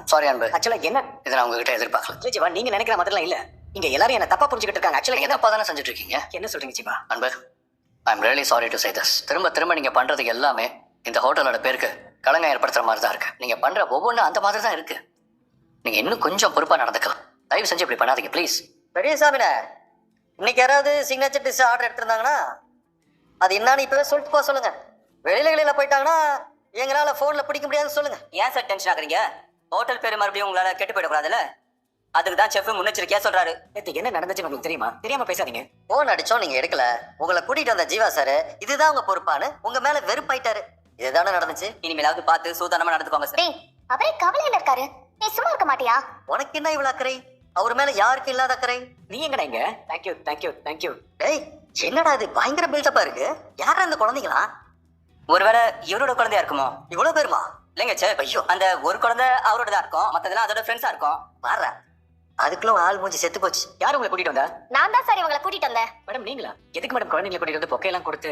Sorry அன்பு. ஆக்சுவலா என்ன இதை நான் உங்ககிட்ட எதிர்பார்க்கல. இல்ல ஜீவா, நீங்க நினைக்கிற மாதிரிலாம் இல்ல. இங்க எல்லாரும் என்ன தப்பா புரிஞ்சுக்கிட்டு இருக்காங்க. ஆக்சுவலா நீங்க தப்பா தானே செஞ்சுட்டு இருக்கீங்க. என்ன சொல்றீங்க ஜீவா? அன்பு, I am really sorry to say this. திரும்ப திரும்ப நீங்க பண்றதுக்கு எல்லாமே இந்த ஹோட்டலோட பேருக்கு களங்கம் ஏற்படுத்துற மாதிரி தான் இருக்கு. நீங்க பண்ற ஒவ்வொன்றும் அந்த மாதிரி தான் இருக்கு. நீங்க இன்னும் கொஞ்சம் பொறுப்பா நடந்துக்கலாம். தயவு செஞ்சு இப்படி பண்ணாதீங்க ப்ளீஸ். பெரிய சாமிண்ணே, இன்னைக்கு யாராவது சிக்னேச்சர் டிஷ் ஆர்டர் எடுத்திருந்தாங்கன்னா அது என்னன்னு இப்பவே சொல்லிட்டு போக சொல்லுங்க. வெளியில போயிட்டாங்கன்னா எங்களால் ஃபோனில் பிடிக்க முடியாதுன்னு சொல்லுங்க. ஏன் சார் டென்ஷன் ஆகுறீங்க? ஹோட்டல் பேர் மறுபடியும் உங்களால கெட்டு போயிடக்கூடாதுல்ல, அதுக்கு தான் செஃப் முன்னெச்சரிக்கையா சொல்றாரு. நேத்து என்ன நடந்துச்சுன்னு உங்களுக்கு தெரியுமா? தெரியாம பேசாதீங்க. ஃபோன் அடிச்சோம், நீங்க எடுக்கல. உங்களை கூட்டிட்டு வந்த ஜீவா சார் இதுதான் உங்க பொறுப்பானு உங்க மேல வெறுப்பாயிட்டாரு. இதுதானே நடந்துச்சு. இனிமேலாவது பார்த்து சூதானமா நடந்துக்கோங்க சார். டேய், அவரே கவலையில இருக்காரு. நீ சும்மா இருக்க மாட்டியா? உனக்கு என்ன இவ்வளவு அக்கறை? அவர் மேல யாருக்கு இல்லாத அக்கறை? நீ எங்கடா இங்க? Thank you thank you thank you. டேய், என்னடா இது பயங்கர பில்டப்பா இருக்கு. யாரா அந்த குழந்தைங்களா? ஒருவேளை இவரோட குழந்தையா இருக்குமோ? இவ்வளவு பேருமா? இல்லைங்க சார், ஐயோ, அந்த ஒரு குழந்தை அவரோட தான் இருக்கும், மத்ததெல்லாம் அதோட ஃப்ரெண்ட்ஸா இருக்கும். பாரு, அதுக்குள்ள ஆள் மூஞ்சி செத்து போச்சு. யார் உங்களை கூட்டிட்டு வந்தா? நான் தான் சார் இவங்களை கூட்டிட்டு வந்தேன். மேடம் நீங்களா? எதுக்கு மேடம் குழந்தைங்களை கூட்டிட்டு வந்து பொக்கையெல்லாம் கொடுத்து?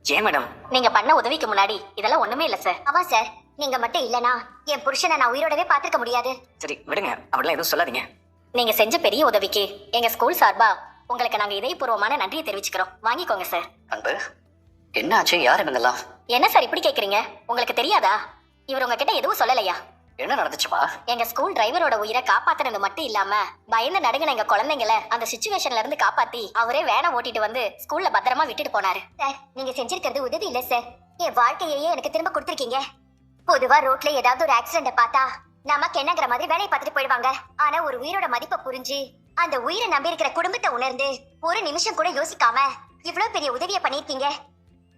ஏன் மேடம்? நீங்க பண்ண உதவிக்கு முன்னாடி இதெல்லாம் ஒண்ணுமே இல்ல சார். ஆமா சார், நீங்க மட்டும் இல்லனா என் புருஷனை நான் உயிரோடவே பாத்துக்க முடியாது. சரி விடுங்க, அப்படிலாம் எதுவும் சொல்லாதீங்க. நீங்க செஞ்ச பெரிய உதவிக்கு எங்க ஸ்கூல் சார்பா உங்களுக்கு நாங்க இதயபூர்வமான நன்றியை தெரிவிச்சுக்கிறோம். வாங்கிக்கோங்க சார். அன்பு, என்ன ஆச்சு? யார் இவங்கெல்லாம்? என்ன சார் இப்படி கேக்குறீங்க? உங்களுக்கு தெரியாதா? இவர் உங்ககிட்ட எதுவும் சொல்லலையா? என்ன நடந்துச்சுமா? எங்க ஸ்கூல் டிரைவரோட உயிரை காப்பாத்துறது மட்டும் இல்லாம பயந்து நடுங்கின எங்க குழந்தைங்களை அந்த சிச்சுவேஷன்ல இருந்து காப்பாத்தி அவரே வேனை ஓட்டிட்டு வந்து ஸ்கூல்ல பத்திரமா விட்டுட்டு போனாரு. சார், நீங்க செஞ்சிருக்கிறது உதவி இல்ல சார், என் வாழ்க்கையே எனக்கு திரும்ப கொடுத்துருக்கீங்க. பொதுவா ரோட்ல ஏதாவது ஒரு ஆக்சிடென்ட பார்த்தா நமக்கு என்னங்கிற மாதிரி வேலையை பார்த்துட்டு போயிடுவாங்க. ஆனா ஒரு உயிரோட மதிப்பை புரிஞ்சு அந்த உயிரை நம்பி இருக்கிற குடும்பத்தை உணர்ந்து ஒரு நிமிஷம் கூட யோசிக்காம இவ்வளவு பெரிய உதவியை பண்ணிருக்கீங்க.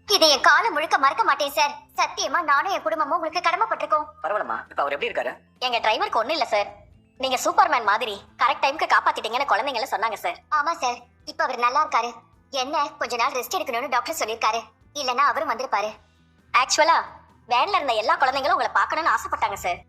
இதை என் காலம் முழுக்க மறக்க மாட்டேன் சார். சத்தியமா நானும் என் குடும்பமும் உங்களுக்கு கடமைப்பட்டிருக்கோம். பரவாயில்லம்மா, இப்ப அவர் எப்படி இருக்காரு? எங்க டிரைவருக்கு ஒண்ணும் இல்ல சார். நீங்க சூப்பர்மேன் மாதிரி கரெக்ட் டைம்க்கு காப்பாத்திட்டீங்கன்னு குழந்தைங்கள சொன்னாங்க சார். ஆமா சார், இப்ப அவர் நல்லா இருக்காரு. என்ன கொஞ்ச நாள் ரெஸ்ட் எடுக்கணும்னு டாக்டர் சொல்லிருக்காரு. இல்லனா அவரும் வந்திருப்பாரு. ஆக்சுவலா வேன்ல இருந்த எல்லா குழந்தைங்களும் உங்களை பார்க்கணும்னு ஆசைப்பட்டாங்க சார்.